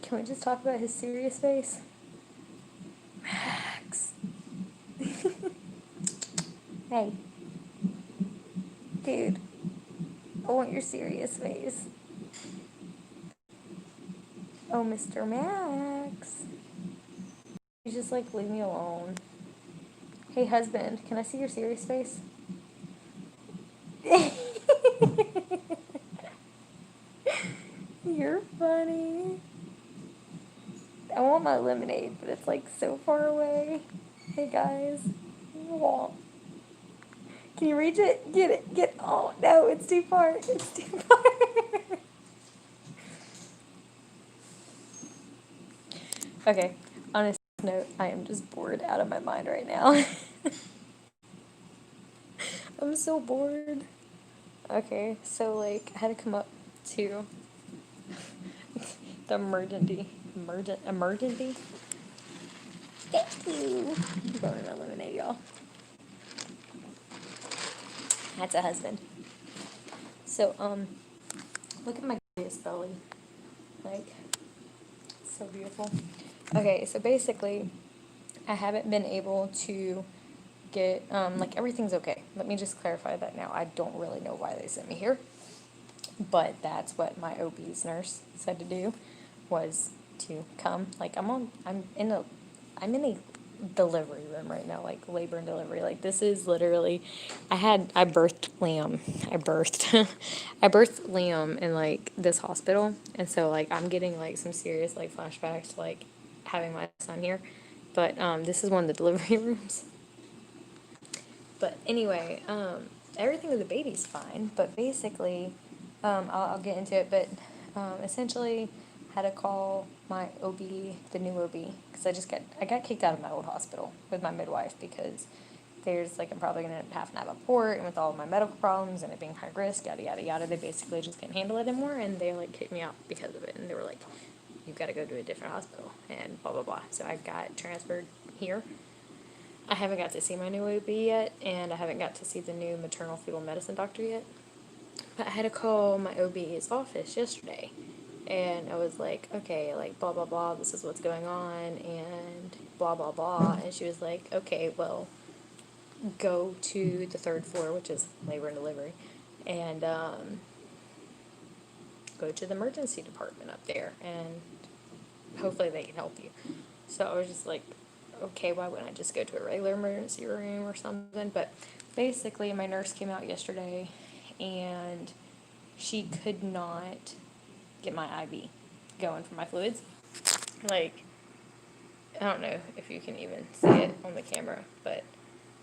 Can we just talk about his serious face? Max. Hey. Dude. I want your serious face. Oh, Mr. Max. You just like leave me alone. Hey, husband, can I see your serious face? You're funny. I want my lemonade, but it's like so far away. Hey guys. Aw. Can you reach it? Get it. Get. Oh no, it's too far. It's too far. Okay. On a note, I am just bored out of my mind right now. I'm so bored. Okay, so like I had to come up to the emergency. Thank you. I'm going to lemonade, y'all. That's a husband. So look at my glorious belly. Like, so beautiful. Okay, so basically, I haven't been able to get, like, everything's okay. Let me just clarify that now. I don't really know why they sent me here, but that's what my OB's nurse said to do, was to come. Like, I'm in a delivery room right now, like labor and delivery. Like, this is literally, I birthed Liam. I birthed Liam in like this hospital, and so like I'm getting like some serious like flashbacks to like having my son here. But this is one of the delivery rooms. But anyway, everything with the baby's fine. But basically, I'll get into it. But essentially, had to call my OB, the new OB, because I got kicked out of my old hospital with my midwife because there's like I'm probably gonna have to have a port, and with all of my medical problems and it being high risk, yada yada yada. They basically just can't handle it anymore, and they like kicked me out because of it. And they were like, "You've got to go to a different hospital," and blah blah blah. So I got transferred here. I haven't got to see my new OB yet, and I haven't got to see the new maternal fetal medicine doctor yet. But I had to call my OB's office yesterday, and I was like, okay, like, blah, blah, blah, this is what's going on, and blah, blah, blah. And she was like, okay, well, go to the third floor, which is labor and delivery, and go to the emergency department up there, and hopefully they can help you. So I was just like, okay, why wouldn't I just go to a regular emergency room or something? But basically, my nurse came out yesterday, and she could not get my IV going for my fluids. Like, I don't know if you can even see it on the camera, but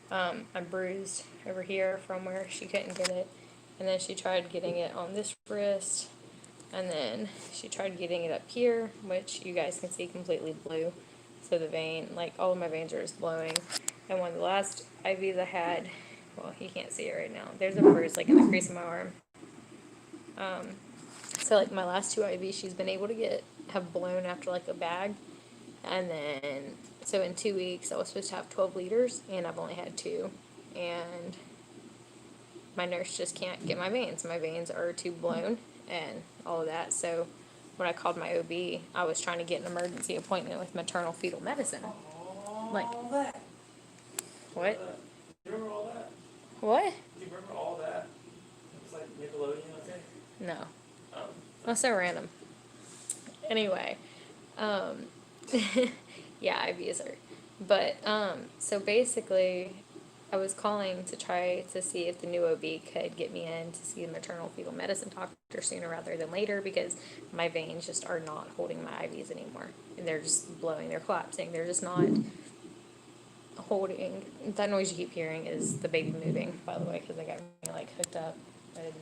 I'm bruised over here from where she couldn't get it. And then she tried getting it on this wrist, and then she tried getting it up here, which you guys can see completely blue. So the vein, like all of my veins are just blowing. And one of the last IVs I had, well, you can't see it right now. There's a bruise like in the crease of my arm. So like my last two IVs she's been able to have blown after like a bag. And then, so in 2 weeks I was supposed to have 12 liters, and I've only had 2. And my nurse just can't get my veins. My veins are too blown and all of that. So when I called my OB, I was trying to get an emergency appointment with maternal fetal medicine. Like, what? Do you remember all that? What? Do you remember all that? It was like Nickelodeon, okay? No. Um, That's so random. Anyway, yeah, IVs are. But, so basically, I was calling to try to see if the new OB could get me in to see the maternal fetal medicine doctor sooner rather than later, because my veins just are not holding my IVs anymore. And they're just blowing, they're collapsing. They're just not holding. That noise you keep hearing is the baby moving, by the way, because they got me like hooked up. And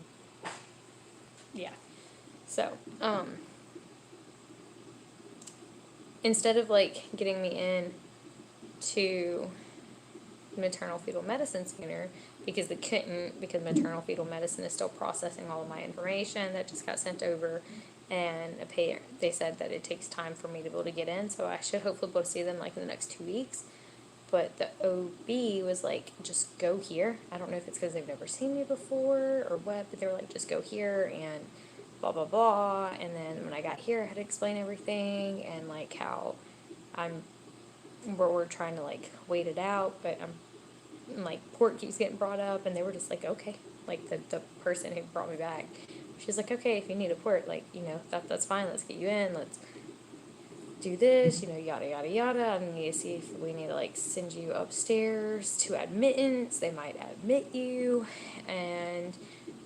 yeah. So, instead of like getting me in to maternal fetal medicine sooner, because they couldn't, because maternal fetal medicine is still processing all of my information that just got sent over, and they said that it takes time for me to be able to get in, so I should hopefully be able to see them like in the next 2 weeks. But the OB was like, just go here. I don't know if it's because they've never seen me before or what, but they were like, just go here and blah, blah, blah. And then when I got here, I had to explain everything and, like, how we're trying to, like, wait it out, but like, port keeps getting brought up, and they were just like, okay. Like, the person who brought me back, she's like, okay, if you need a port, like, that's fine, let's get you in, let's do this, yada, yada, yada. I need to see if we need to, like, send you upstairs to admittance. They might admit you, and,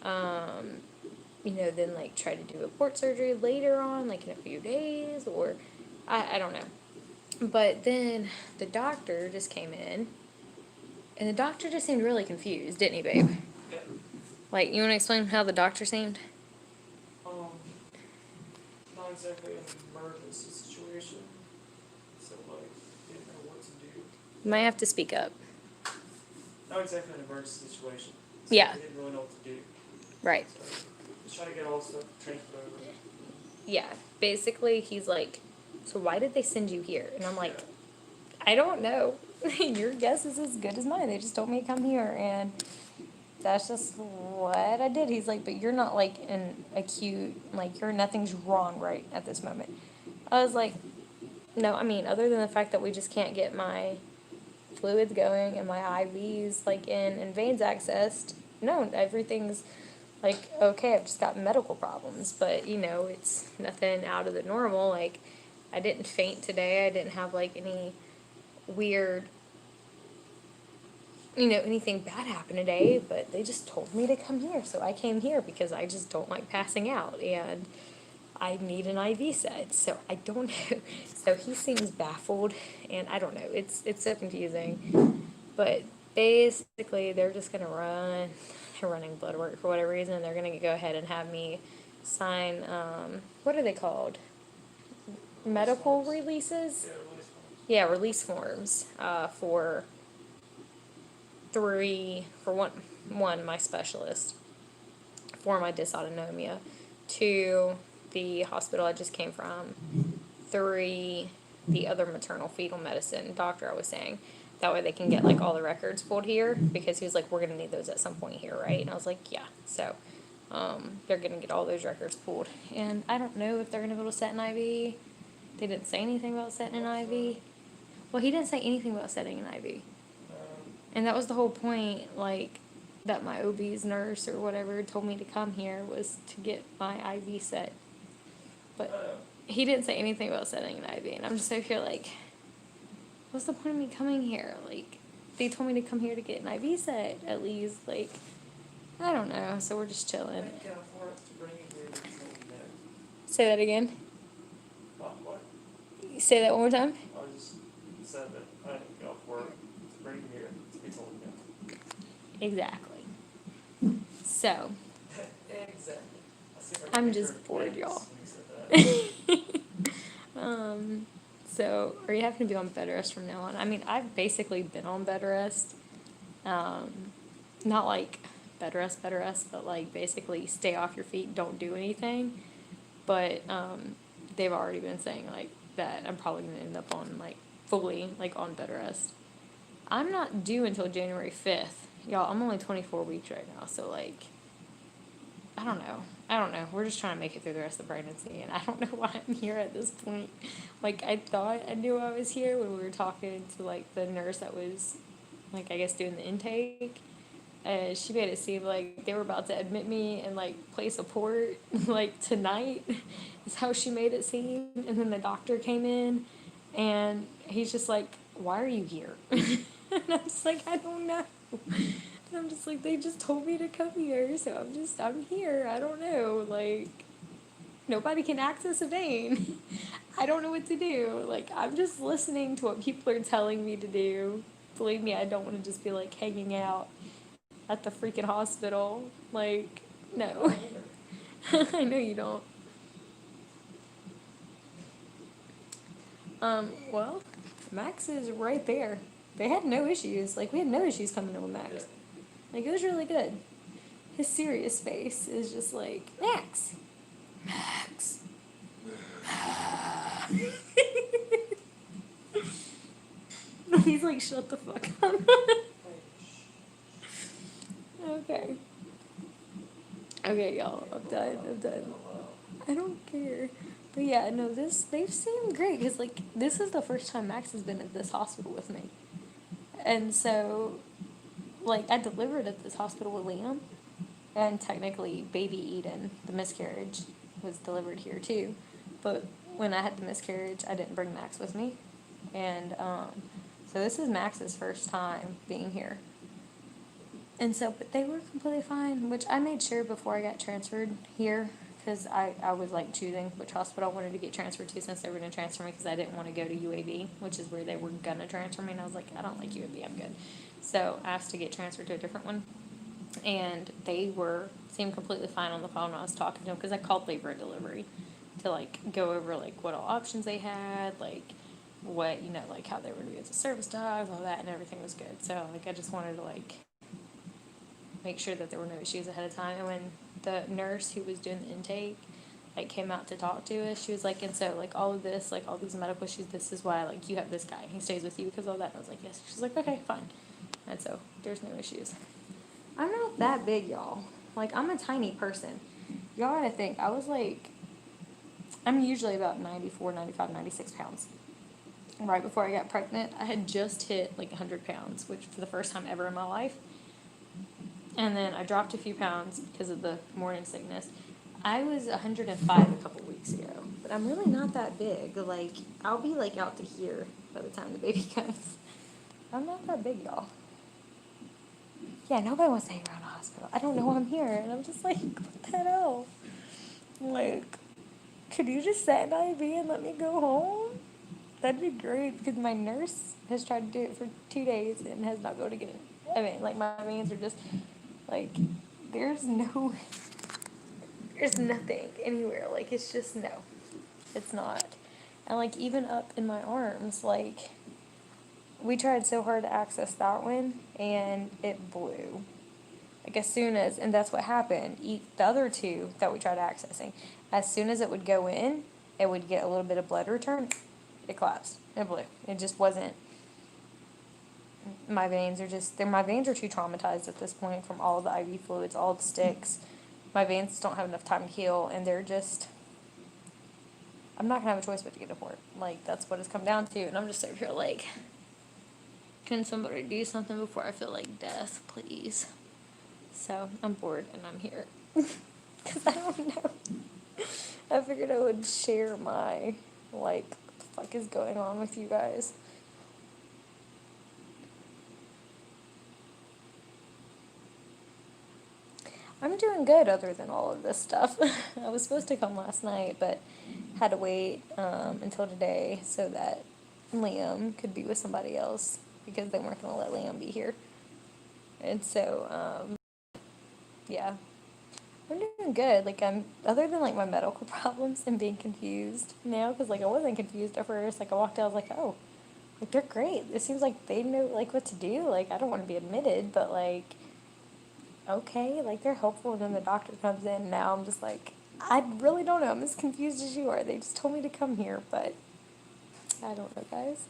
then, like, try to do a port surgery later on, like, in a few days, or, I don't know. But then the doctor just came in, and the doctor just seemed really confused, didn't he, babe? Yeah. Like, you want to explain how the doctor seemed? Not exactly an emergency situation, so like, didn't know what to do. You might have to speak up. Not exactly an emergency situation. So Yeah. They didn't really know what to do. Right. So just trying to get all the stuff transferred over. Yeah. Basically, he's like, so why did they send you here? And I'm like, I don't know. Your guess is as good as mine. They just told me to come here, and that's just what I did. He's like, but you're not, like, an acute, like, nothing's wrong right at this moment. I was like, no, I mean, other than the fact that we just can't get my fluids going and my IVs, like, in and veins accessed, no, everything's, like, okay. I've just got medical problems, but, it's nothing out of the normal. Like, I didn't faint today. I didn't have, like, any weird, anything bad happen today, but they just told me to come here, so I came here because I just don't like passing out, and I need an IV set, so I don't know. So he seems baffled, and I don't know, it's so confusing, but basically they're just they're running blood work for whatever reason. They're gonna go ahead and have me sign, what are they called? Medical releases? Yeah, Yeah, release forms. release forms, for one, my specialist, for my dysautonomia, 2, the hospital I just came from, 3, the other maternal fetal medicine doctor I was saying. That way they can get, like, all the records pulled here, because he was like, we're gonna need those at some point here, right? And I was like, yeah. So, they're gonna get all those records pulled. And I don't know if they're gonna be able to set an IV. They didn't say anything about setting an IV. Well, he didn't say anything about setting an IV. And that was the whole point, like, that my OB's nurse or whatever told me to come here, was to get my IV set. But he didn't say anything about setting an IV, and I'm just over here like, what's the point of me coming here? Like, they told me to come here to get an IV set, at least, like, I don't know, so we're just I chilling. can't afford to bring you here to tell you that. Say that again. What? Say that one more time. I just said that I didn't go for it to bring you here to be told no. Exactly. So, Exactly. I see if I can I'm picture just of bored, Vegas y'all. when you said that. So, are you having to be on bed rest from now on? I mean, I've basically been on bed rest. Not like bed rest, but like basically stay off your feet, don't do anything. But they've already been saying like that I'm probably gonna end up on like fully like on bed rest. I'm not due until January 5th. Y'all, I'm only 24 weeks right now, so like, I don't know. We're just trying to make it through the rest of the pregnancy, and I don't know why I'm here at this point. Like, I thought I knew I was here when we were talking to, like, the nurse that was, like, I guess doing the intake. And she made it seem like they were about to admit me and, like, place a port, like, tonight, is how she made it seem. And then the doctor came in, and he's just like, why are you here? And I'm just like, I don't know. And I'm just like, they just told me to come here, so I'm here. I don't know. Like, nobody can access a vein. I don't know what to do. Like, I'm just listening to what people are telling me to do. Believe me, I don't want to just be, like, hanging out at the freaking hospital. Like, no. I know you don't. Well, Max is right there. They had no issues. Like, we had no issues coming in with Max. Like, it was really good. His serious face is just like, Max. Max. He's like, shut the fuck up. Okay. Okay, y'all. I'm done. I don't care. But yeah, no, they seem great because like this is the first time Max has been at this hospital with me, and so like I delivered at this hospital with Liam, and technically baby Eden, the miscarriage, was delivered here too, but when I had the miscarriage, I didn't bring Max with me, and so this is Max's first time being here. And so, but they were completely fine, which I made sure before I got transferred here, because I was like choosing which hospital I wanted to get transferred to since they were going to transfer me, because I didn't want to go to UAB, which is where they were going to transfer me, and I was like, I don't like UAB, I'm good. So I asked to get transferred to a different one, and they seemed completely fine on the phone when I was talking to them, because I called labor and delivery to like go over like what all options they had, like what, you know, like how they were going to be as a service dogs, all that, and everything was good. So like I just wanted to like make sure that there were no issues ahead of time. And when the nurse who was doing the intake like came out to talk to us, she was like, and so like all of this, like all these medical issues, this is why like you have this guy, he stays with you because of all that. And I was like, yes. She's like, okay, fine. And so there's no issues. I'm not that big, y'all. Like I'm a tiny person. Y'all gotta think, I was like, I'm usually about 94, 95, 96 pounds. Right before I got pregnant, I had just hit like 100 pounds, which for the first time ever in my life. And then I dropped a few pounds because of the morning sickness. I was 105 a couple weeks ago, but I'm really not that big. Like, I'll be like out to here by the time the baby comes. I'm not that big, y'all. Yeah, nobody wants to hang around a hospital. I don't know why I'm here, and I'm just like, what the hell? Like, could you just set an IV and let me go home? That'd be great, because my nurse has tried to do it for 2 days and has not been able to get it. I mean, like, my veins are just, like, there's nothing anywhere. Like, it's just, no, it's not. And, like, even up in my arms, like, we tried so hard to access that one, and it blew. Like, as soon as, and that's what happened. The other two that we tried accessing, as soon as it would go in, it would get a little bit of blood return. It collapsed. It blew. It just wasn't. My veins are too traumatized at this point from all the IV fluids, all the sticks. My veins don't have enough time to heal, and they're just. I'm not gonna have a choice but to get a port. Like, that's what it's come down to, and I'm just over here like, can somebody do something before I feel like death, please? So I'm bored and I'm here because I don't know. I figured I would share my like, what the fuck is going on with you guys. I'm doing good other than all of this stuff. I was supposed to come last night, but had to wait until today so that Liam could be with somebody else because they weren't going to let Liam be here. And so, yeah, I'm doing good. Like, other than like my medical problems and being confused now, because like I wasn't confused at first. Like I walked out, I was like, oh, like they're great. It seems like they know like what to do. Like I don't want to be admitted, but like, okay, like they're helpful. And then the doctor comes in. And now I'm just like, I really don't know. I'm as confused as you are. They just told me to come here, but I don't know, guys.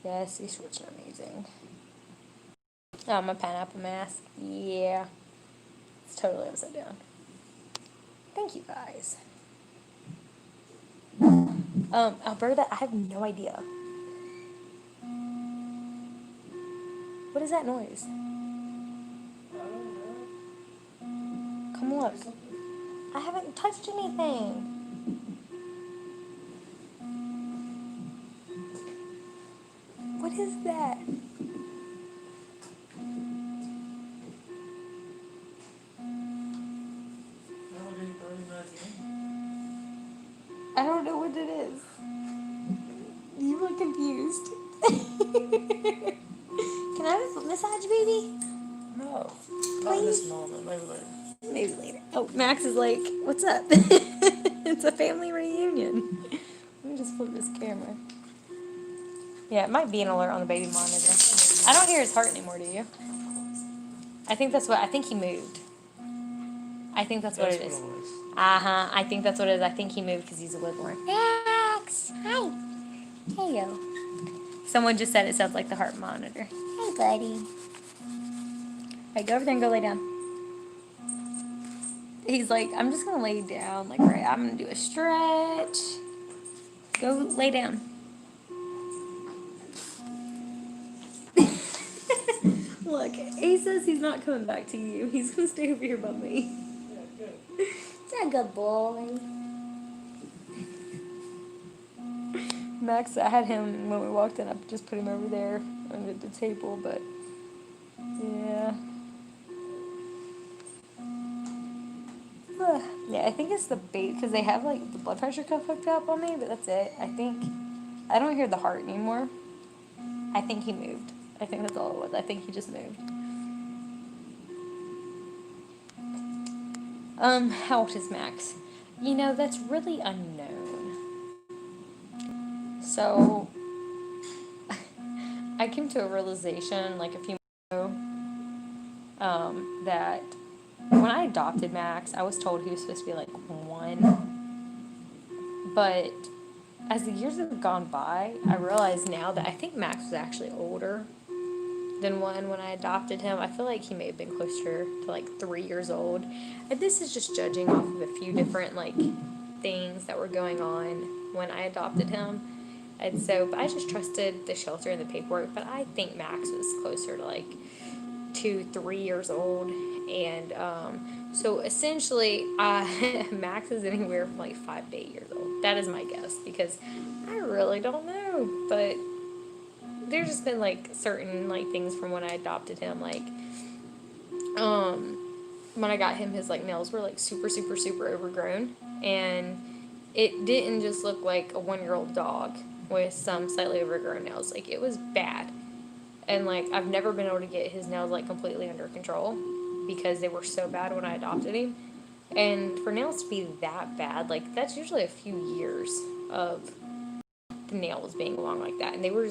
Yes, these shorts are amazing. Oh, my pineapple mask. Yeah. It's totally upside down. Thank you, guys. Alberta, I have no idea. What is that noise? Come look. I haven't touched anything. What is that? I don't know what it is. You look confused. Can I have a massage, baby? No, not this moment. Maybe later. Maybe later. Oh, Max is like, what's up? It's a family reunion. Let me just flip this camera. Yeah, it might be an alert on the baby monitor. I don't hear his heart anymore, do you? I think he moved. I think that's what it is. Uh-huh, I think that's what it is. I think he moved because he's a littler. Max! Hi! Hey, yo. Someone just said it sounds like the heart monitor. Hey, buddy. Alright, go over there and go lay down. He's like, I'm just gonna lay down. Like, right, I'm gonna do a stretch. Go lay down. Look, he says he's not coming back to you. He's gonna stay over here by me. Yeah, good. Is that a good boy? Max, I had him when we walked in. I just put him over there under the table, but yeah. Yeah, I think it's the bait because they have like the blood pressure cuff hooked up on me, but that's it. I don't hear the heart anymore. I think he moved. I think that's all it was. I think he just moved. How old is Max? You know, that's really unknown. So, I came to a realization like a few months ago, that when I adopted Max, I was told he was supposed to be like 1. But as the years have gone by, I realize now that I think Max was actually older than 1 when I adopted him. I feel like he may have been closer to like 3 years old. And this is just judging off of a few different like things that were going on when I adopted him. And so, but I just trusted the shelter and the paperwork. But I think Max was closer to like 2, 3 years old. And so essentially, Max is anywhere from like 5 to 8 years old. That is my guess because I really don't know. But there's just been like certain like things from when I adopted him, like when I got him, his like nails were like super super super overgrown, and it didn't just look like a 1-year-old dog with some slightly overgrown nails. Like it was bad, and like I've never been able to get his nails like completely under control because they were so bad when I adopted him. And for nails to be that bad, like that's usually a few years of the nails being long like that, and they were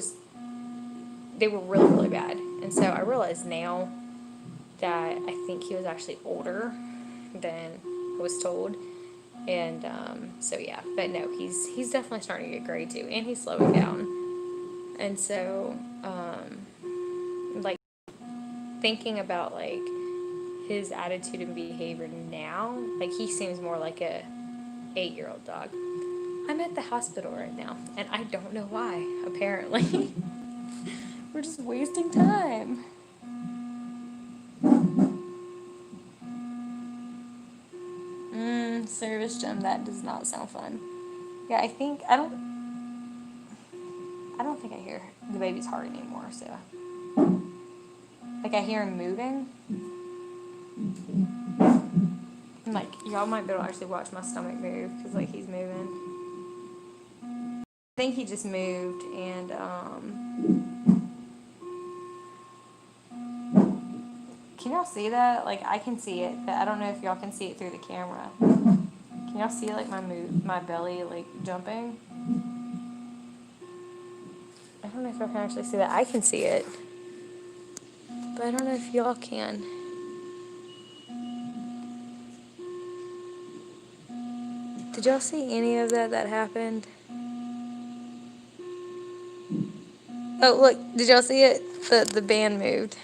really, really bad. And so I realize now that I think he was actually older than I was told. And so yeah, but no, he's definitely starting to get gray too, and he's slowing down. And so like thinking about like his attitude and behavior now, like he seems more like a 8-year-old dog. I'm at the hospital right now, and I don't know why, apparently. We're just wasting time. Service gym, that does not sound fun. Yeah, I don't think I hear the baby's heart anymore, so. Like I hear him moving. And like, y'all might be able to actually watch my stomach move, because like he's moving. I think he just moved, and can y'all see that? Like, I can see it, but I don't know if y'all can see it through the camera. Can y'all see, like, my belly, like, jumping? I don't know if y'all can actually see that. I can see it. But I don't know if y'all can. Did y'all see any of that happened? Oh, look. Did y'all see it? The band moved.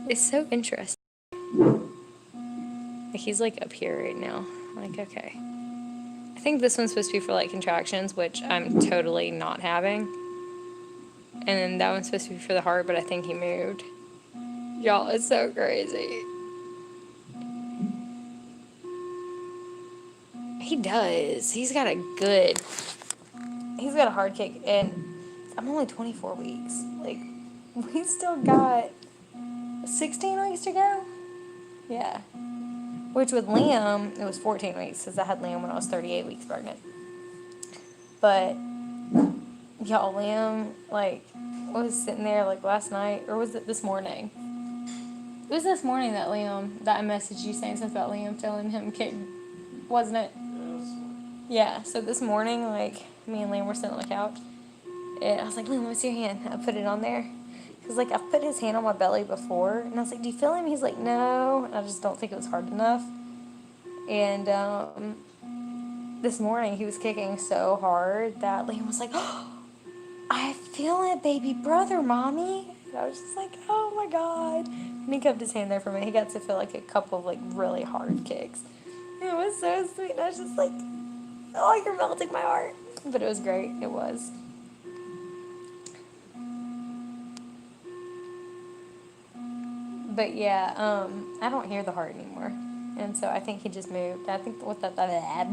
It's so interesting. Like, he's, like, up here right now. Like, okay. I think this one's supposed to be for, like, contractions, which I'm totally not having. And then that one's supposed to be for the heart, but I think he moved. Y'all, it's so crazy. He does. He's got a hard kick, and I'm only 24 weeks. Like, we still got 16 weeks to go? Yeah. Which with Liam, it was 14 weeks, because I had Liam when I was 38 weeks pregnant. But, y'all, Liam, like, was sitting there, like, last night, or was it this morning? It was this morning that I messaged you saying something about Liam telling him kick, wasn't it? Yeah, so this morning, like, me and Liam were sitting on the couch, and I was like, Liam, let me see your hand. I put it on there. Because, like, I've put his hand on my belly before, and I was like, do you feel him? He's like, no, and I just don't think it was hard enough. And this morning, he was kicking so hard that Liam was like, oh, I feel it, baby brother, mommy. And I was just like, oh my god. And he kept his hand there for me. He got to feel like a couple of like really hard kicks. It was so sweet. And I was just like, oh, you're melting my heart. But it was great. It was. But yeah, I don't hear the heart anymore. And so I think he just moved. I think what that I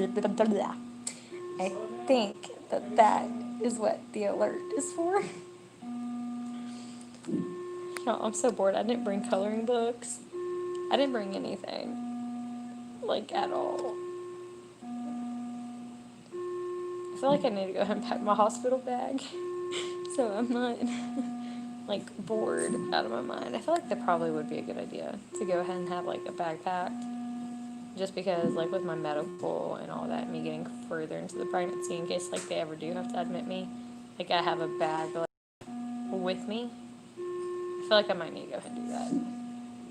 think that is what the alert is for. No, I'm so bored. I didn't bring coloring books. I didn't bring anything. Like at all. I feel like I need to go ahead and pack my hospital bag. So I'm not like bored out of my mind. I feel like that probably would be a good idea to go ahead and have like a bag packed. Just because like with my medical and all that, me getting further into the pregnancy in case like they ever do have to admit me, like I have a bag like with me. I feel like I might need to go ahead and do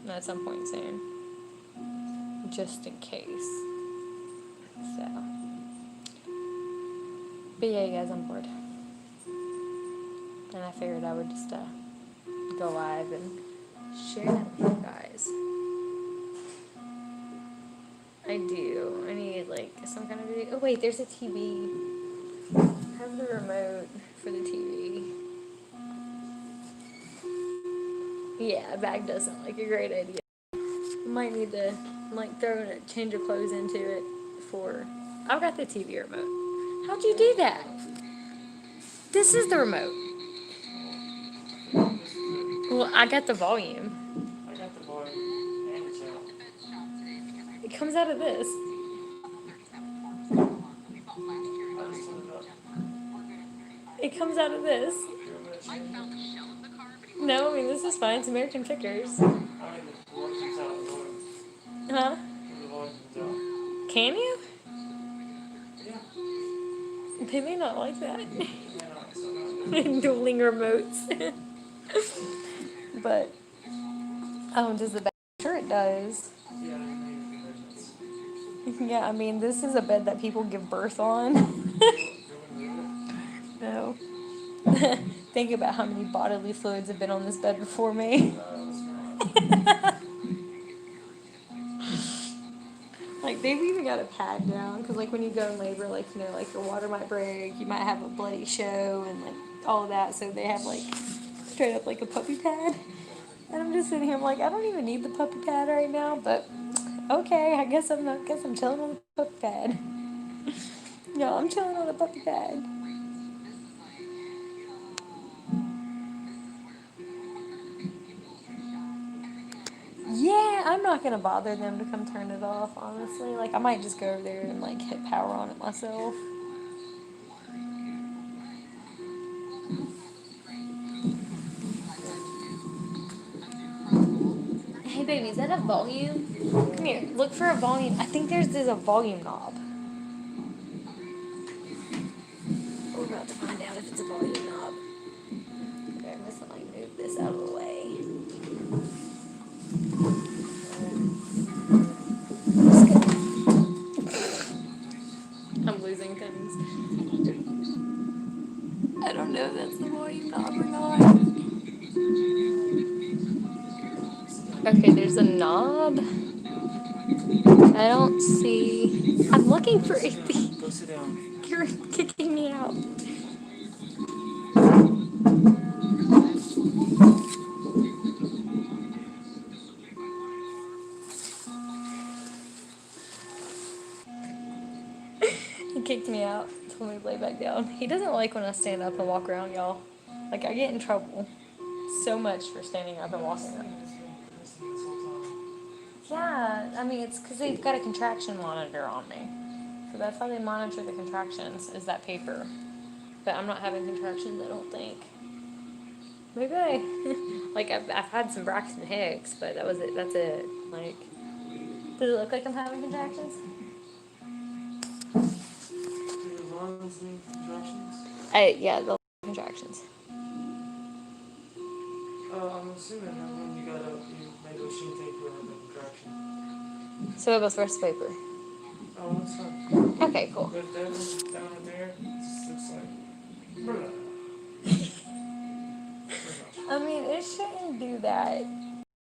that at some point soon. Just in case. So. But yeah, you guys, I'm bored. And I figured I would just go live and share that with you guys. I do. I need like some kind of video. Oh wait, there's a TV. I have the remote for the TV. Yeah, a bag does sound like a great idea. I might need to like throw a change of clothes into it for. I've got the TV remote. How'd you do that? This is the remote. Well, I got the volume. I got the volume and the channel. It comes out of this. I just turned it up. It comes out of this. You're gonna change it? No, I mean this is fine. It's American Pickers. I mean, the volume comes out. The volume. Huh? The volume comes out. Can you? Yeah. They may not like that. Yeah, so no. Dueling remotes. But, does the bed? Sure it does. Yeah, I mean, measurements. Yeah, I mean, this is a bed that people give birth on. You want to move No. Think about how many bodily fluids have been on this bed before me. it? It's not. Like, they've even got a pad down, because, like, when you go in labor, like, you know, like, your water might break, you might have a bloody show, and, like, all of that, so they have, like, straight up, like, a puppy pad. And I'm just sitting here, I'm like, I don't even need the puppy pad right now, but, okay, I guess I'm chilling on the puppy pad. No, I'm chilling on the puppy pad. Yeah, I'm not gonna bother them to come turn it off, honestly. Like, I might just go over there and, like, hit power on it myself. Hey, baby, is that a volume? Come here, look for a volume. I think there's a volume knob. We're about to find out if it's a volume knob. Okay, I'm just gonna, like, move this out of the way. I'm losing things. I don't know if that's the volume knob or not. Okay, there's a knob. I don't see. I'm looking for a thing. Go sit down. You're kicking me out. He kicked me out. Told me to lay back down. He doesn't like when I stand up and walk around, y'all. Like, I get in trouble so much for standing up and walking around. Yeah, I mean, it's because they've got a contraction monitor on me. So that's how they monitor the contractions, is that paper. But I'm not having contractions, I don't think. Maybe like, I've had some Braxton Hicks, but that was it. That's it. Like, does it look like I'm having contractions? Do your lungs need contractions? Yeah, the contractions. I'm assuming that when you got up, you made a machine take you have a contraction. So it goes first paper. Oh, that's fine. Okay, cool. But that one down there, it just looks like. I mean, it shouldn't do that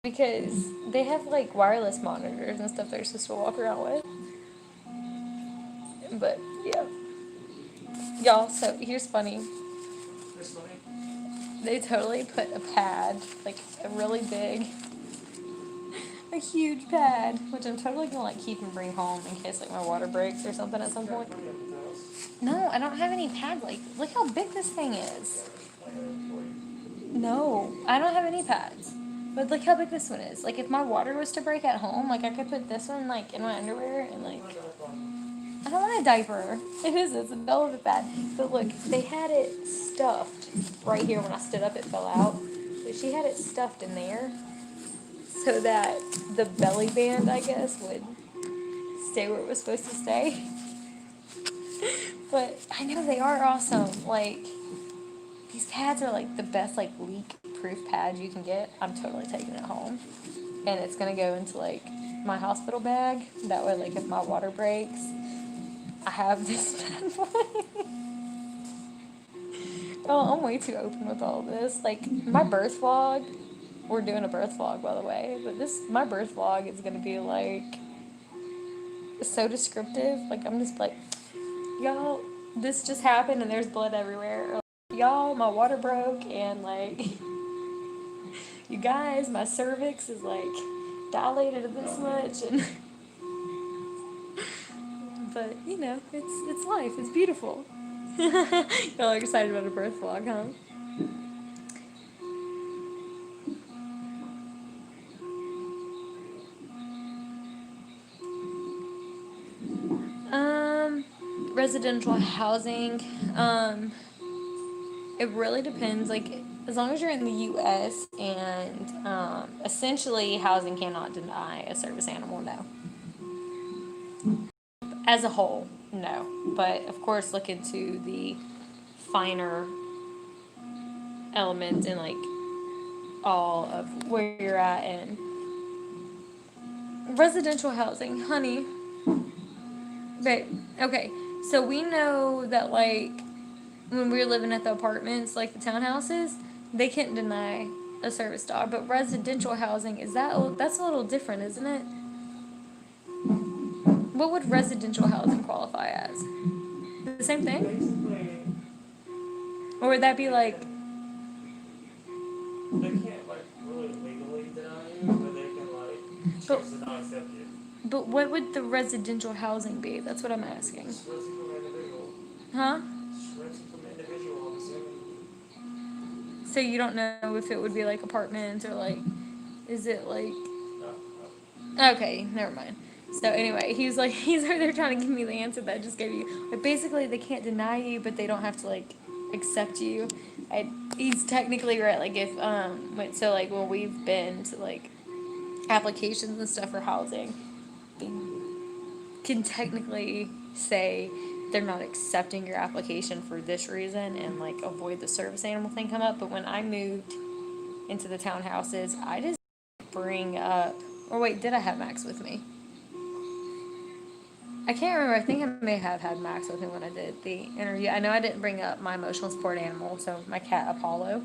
because they have like wireless monitors and stuff they're supposed to walk around with. But yeah, y'all. So here's funny. This money, They totally put a pad, like a really big, a huge pad, which I'm totally gonna like keep and bring home in case like my water breaks or something at some point. money at the house. No, I don't have any pad. Like, look how big this thing is. Plan for you. No, I don't have any pads. But look how big this one is. Like, if my water was to break at home, like I could put this one like in my underwear and like. Not that fun. I don't want a diaper. It is. It's a hell of a bad. But look, they had it stuffed right here. When I stood up, it fell out. But she had it stuffed in there so that the belly band, I guess, would stay where it was supposed to stay. But I know they are awesome. Like, these pads are like the best like leak-proof pads you can get. I'm totally taking it home, and it's gonna go into like my hospital bag. That way, like if my water breaks, I have this bad boy. Oh, I'm way too open with all this. Like my birth vlog, we're doing a birth vlog by the way, but my birth vlog is gonna be like so descriptive. Like I'm just like, y'all, this just happened and there's blood everywhere. Or, like, y'all, my water broke and like, you guys, my cervix is like dilated this much and. But you know, it's life. It's beautiful. Y'all are excited about a birth vlog, huh? Residential housing. It really depends. Like, as long as you're in the U.S. and essentially housing cannot deny a service animal, no. As a whole, no. But of course, look into the finer elements and like all of where you're at and residential housing, honey. But okay, so we know that like when we were living at the apartments, like the townhouses, they can't deny a service dog. But residential housing that's a little different, isn't it? What would residential housing qualify as? The same thing, Basically, or would that be like? they can't like really legally deny you, but they can like But, choose to not accept you. but what would the residential housing be? That's what I'm asking. It's renting from individual. Huh? It's renting from individual, I'm assuming. So you don't know if it would be like apartments or like, is it like? No. Okay, never mind. So anyway, he's right there trying to give me the answer that I just gave you. But basically, they can't deny you, but they don't have to like accept you. He's technically right. Like if so like when we've been to like applications and stuff for housing, they can technically say they're not accepting your application for this reason and like avoid the service animal thing come up. But when I moved into the townhouses, I just bring up. Or wait, did I have Max with me? I can't remember. I think I may have had Max with me when I did the interview. I know I didn't bring up my emotional support animal, so my cat Apollo.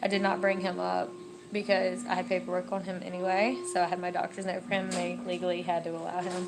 I did not bring him up because I had paperwork on him anyway, so I had my doctor's note for him, and they legally had to allow him